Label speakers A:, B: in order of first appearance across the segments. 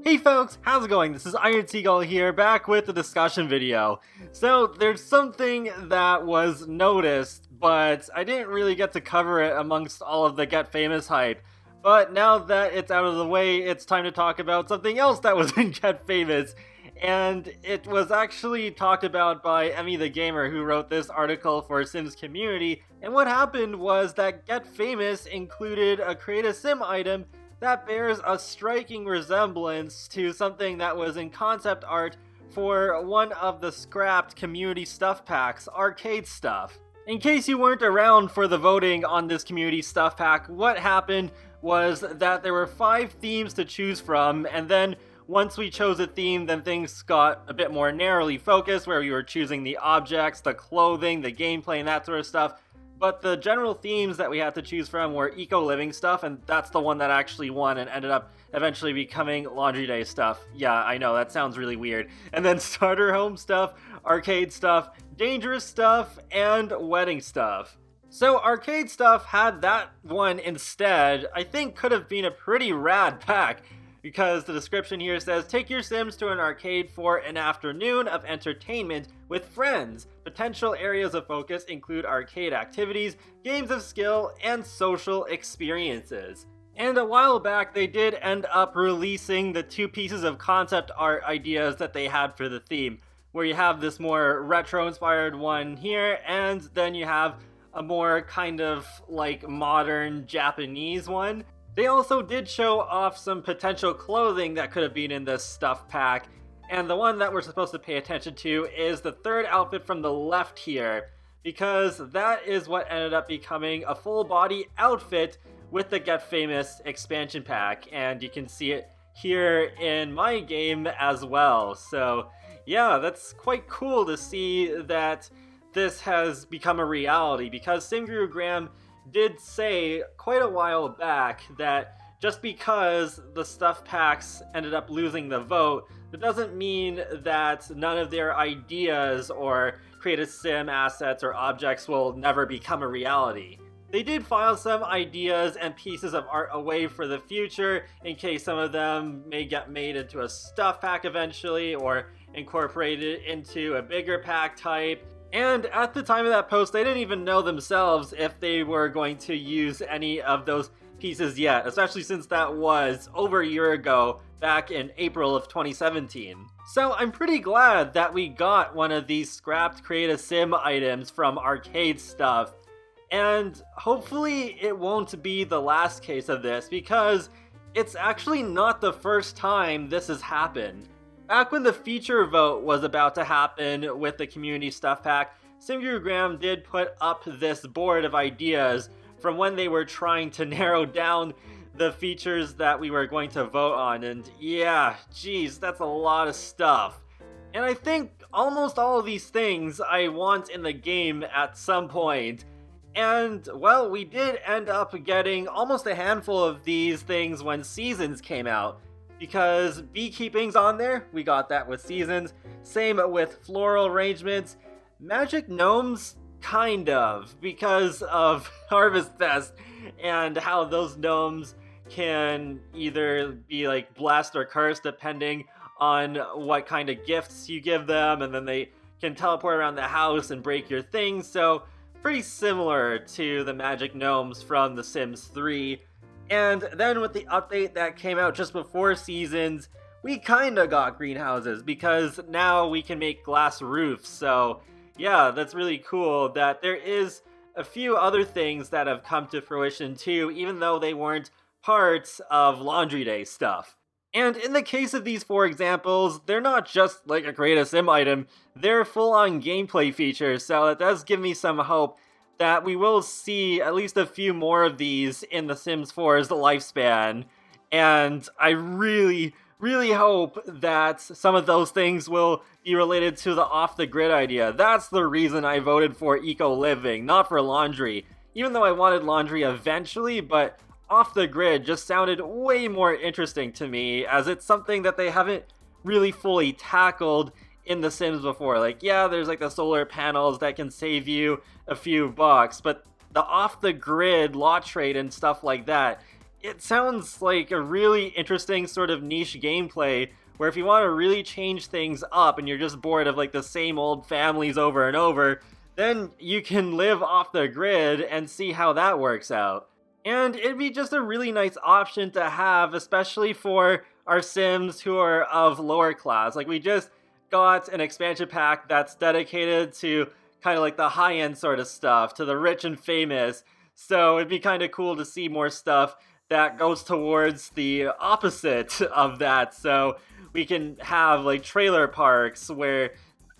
A: Hey folks, how's it going? This is Seagull here, back with the discussion video. So, there's something that was noticed, but I didn't really get to cover it amongst all of the Get Famous hype. But now that it's out of the way, it's time to talk about something else that was in Get Famous. And it was actually talked about by Emmy the Gamer, who wrote this article for Sims Community. And what happened was that Get Famous included a Create a Sim item that bears a striking resemblance to something that was in concept art for one of the scrapped community stuff packs, Arcade Stuff. In case you weren't around for the voting on this community stuff pack, what happened was that there were 5 themes to choose from, and then once we chose a theme, then things got a bit more narrowly focused, where we were choosing the objects, the clothing, the gameplay, and that sort of stuff. But the general themes that we had to choose from were eco-living stuff, and that's the one that actually won and ended up eventually becoming Laundry Day stuff. Yeah, I know, that sounds really weird. And then starter home stuff, arcade stuff, dangerous stuff, and wedding stuff. So Arcade Stuff had that one instead. I think could have been a pretty rad pack, because the description here says, take your Sims to an arcade for an afternoon of entertainment with friends. Potential areas of focus include arcade activities, games of skill, and social experiences. And a while back, they did end up releasing the 2 pieces of concept art ideas that they had for the theme, where you have this more retro-inspired one here, and then you have a more kind of like modern Japanese one. They also did show off some potential clothing that could have been in this stuff pack, and the one that we're supposed to pay attention to is the 3rd outfit from the left here, because that is what ended up becoming a full body outfit with the Get Famous expansion pack, and you can see it here in my game as well. So yeah, that's quite cool to see that this has become a reality, because SimGuru Graham did say quite a while back that just because the stuff packs ended up losing the vote, that doesn't mean that none of their ideas or Create a Sim assets or objects will never become a reality. They did file some ideas and pieces of art away for the future, in case some of them may get made into a stuff pack eventually, or incorporated into a bigger pack type. And at the time of that post, they didn't even know themselves if they were going to use any of those pieces yet, especially since that was over a year ago, back in April of 2017. So I'm pretty glad that we got one of these scrapped Create a Sim items from Arcade Stuff. And hopefully it won't be the last case of this, because it's actually not the first time this has happened. Back when the feature vote was about to happen with the community stuff pack, SimGuru Graham did put up this board of ideas from when they were trying to narrow down the features that we were going to vote on, and yeah, geez, that's a lot of stuff. And I think almost all of these things I want in the game at some point. And, well, we did end up getting almost a handful of these things when Seasons came out. Because beekeeping's on there, we got that with Seasons. Same with floral arrangements. Magic gnomes, kind of, because of Harvest Fest and how those gnomes can either be like blessed or cursed depending on what kind of gifts you give them, and then they can teleport around the house and break your things. So pretty similar to the magic gnomes from The Sims 3. And then with the update that came out just before Seasons, we kinda got greenhouses, because now we can make glass roofs. So yeah, that's really cool that there is a few other things that have come to fruition too, even though they weren't parts of Laundry Day stuff. And in the case of these 4 examples, they're not just like a Create a Sim item, they're full-on gameplay features, so it does give me some hope that we will see at least a few more of these in The Sims 4's lifespan. And I really hope that some of those things will be related to the off-the-grid idea. That's the reason I voted for eco-living, not for laundry. Even though I wanted laundry eventually, but off-the-grid just sounded way more interesting to me, as it's something that they haven't really fully tackled in The Sims before. Like, yeah, there's like the solar panels that can save you a few bucks, but the off-the-grid lot trade and stuff like that it sounds like a really interesting sort of niche gameplay where if you want to really change things up and you're just bored of like the same old families over and over, then you can live off the grid and see how that works out. And it'd be just a really nice option to have, especially for our Sims who are of lower class. Like, we just got an expansion pack that's dedicated to kind of like the high-end sort of stuff, to the rich and famous. So it'd be kind of cool to see more stuff that goes towards the opposite of that. So we can have like trailer parks where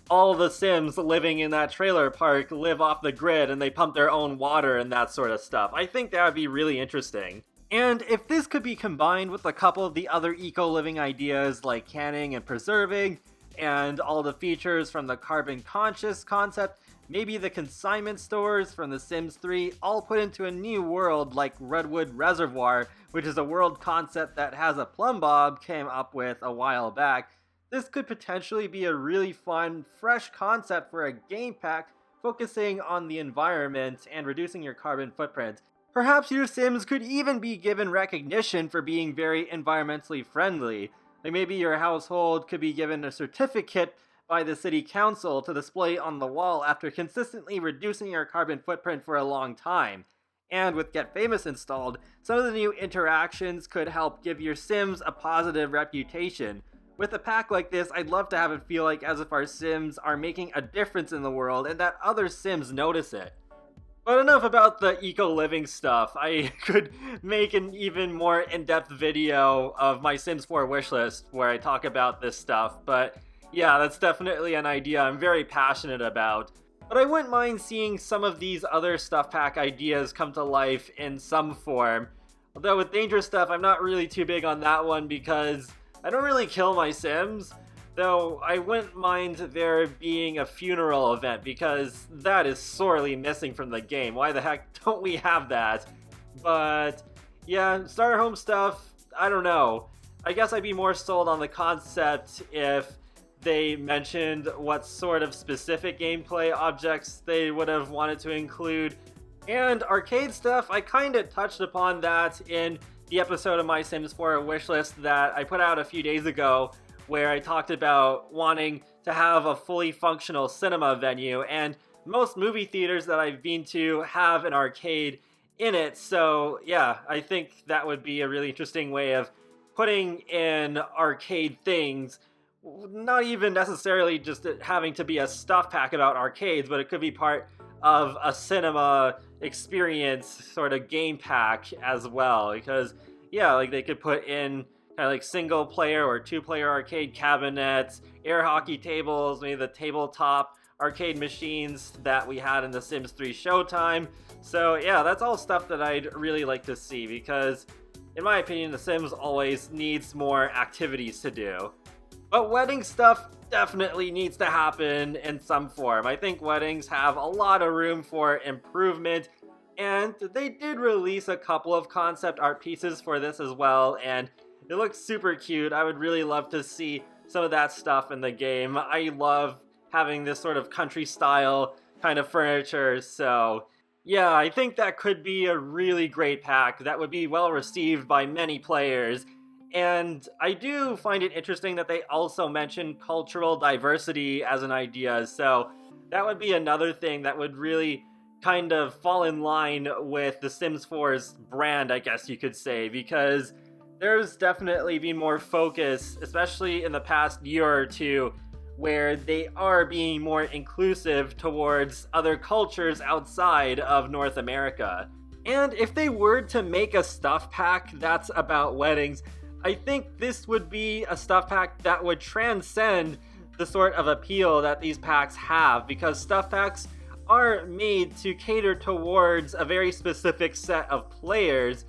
A: all the Sims living in that trailer park live off the grid and they pump their own water and that sort of stuff. I think that would be really interesting. And if this could be combined with a couple of the other eco-living ideas like canning and preserving, and all the features from the carbon conscious concept, maybe the consignment stores from The Sims 3, all put into a new world like Redwood Reservoir, which is a world concept that Has a Plumbob came up with a while back. This could potentially be a really fun, fresh concept for a game pack focusing on the environment and reducing your carbon footprint. Perhaps your Sims could even be given recognition for being very environmentally friendly. Like maybe your household could be given a certificate by the city council to display on the wall after consistently reducing your carbon footprint for a long time. And with Get Famous installed, some of the new interactions could help give your Sims a positive reputation. With a pack like this, I'd love to have it feel like as if our Sims are making a difference in the world and that other Sims notice it. But enough about the eco-living stuff. I could make an even more in-depth video of my Sims 4 wishlist where I talk about this stuff, but yeah, that's definitely an idea I'm very passionate about. But I wouldn't mind seeing some of these other stuff pack ideas come to life in some form. Although with Dangerous Stuff, I'm not really too big on that one because I don't really kill my Sims. Though I wouldn't mind there being a funeral event because that is sorely missing from the game. Why the heck don't we have that? But yeah, starter home stuff, I don't know. I guess I'd be more sold on the concept if they mentioned what sort of specific gameplay objects they would have wanted to include. And arcade stuff, I kind of touched upon that in the episode of My Sims 4 wishlist that I put out a few days ago, where I talked about wanting to have a fully functional cinema venue, and most movie theaters that I've been to have an arcade in it, so yeah, I think that would be a really interesting way of putting in arcade things, not even necessarily just having to be a stuff pack about arcades, but it could be part of a cinema experience sort of game pack as well, because yeah, like they could put in kind of like single player or two player arcade cabinets, air hockey tables, maybe the tabletop arcade machines that we had in The Sims 3 Showtime. So yeah, that's all stuff that I'd really like to see because in my opinion, The Sims always needs more activities to do. But wedding stuff definitely needs to happen in some form. I think weddings have a lot of room for improvement, and they did release a couple of concept art pieces for this as well, and it looks super cute. I would really love to see some of that stuff in the game. I love having this sort of country style kind of furniture, so yeah, I think that could be a really great pack that would be well received by many players. And I do find it interesting that they also mention cultural diversity as an idea, so that would be another thing that would really kind of fall in line with The Sims 4's brand, I guess you could say, because there's definitely been more focus, especially in the past year or two, where they are being more inclusive towards other cultures outside of North America. And if they were to make a stuff pack that's about weddings, I think this would be a stuff pack that would transcend the sort of appeal that these packs have, because stuff packs are made to cater towards a very specific set of players,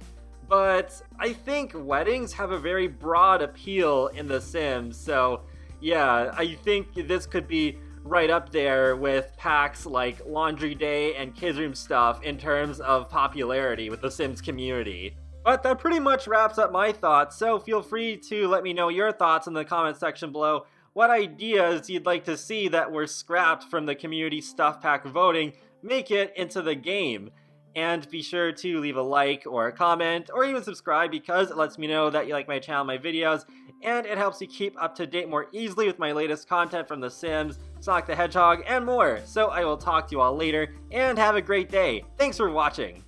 A: but I think weddings have a very broad appeal in The Sims, so yeah, I think this could be right up there with packs like Laundry Day and Kids Room stuff in terms of popularity with the Sims community. But that pretty much wraps up my thoughts, so feel free to let me know your thoughts in the comment section below. What ideas you'd like to see that were scrapped from the community stuff pack voting make it into the game. And be sure to leave a like or a comment or even subscribe because it lets me know that you like my channel, my videos, and it helps you keep up to date more easily with my latest content from The Sims, Sonic the Hedgehog, and more. So I will talk to you all later, and have a great day. Thanks for watching!